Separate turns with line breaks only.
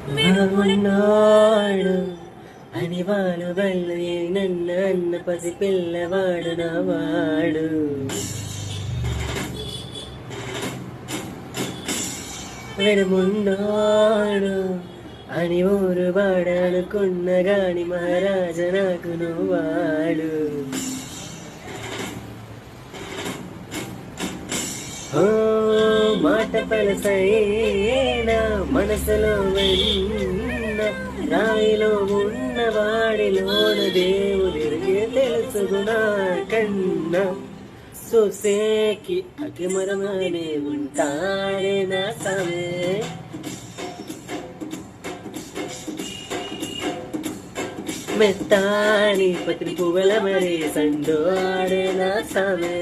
ఉన్నాడు అని వాడు వాళ్ళు నన్న అన్న పసి పిల్లవాడు నా వాడు. వెడుమున్నాడు అని ఊరు వాడనుకున్న గాని మహారాజ నాకు నువ్వాడు. ఓ మాట పలసైన మనసులో వెన్న రాయిలో ఉన్న వాడిలోన దేవుడికి తెలుసుగునా కన్నా సొసేకి అకిమరమనే ఉంటాడే నా సమే. మెత్తాని పత్రి పువ్వుల మరి సండోడే నా సమే.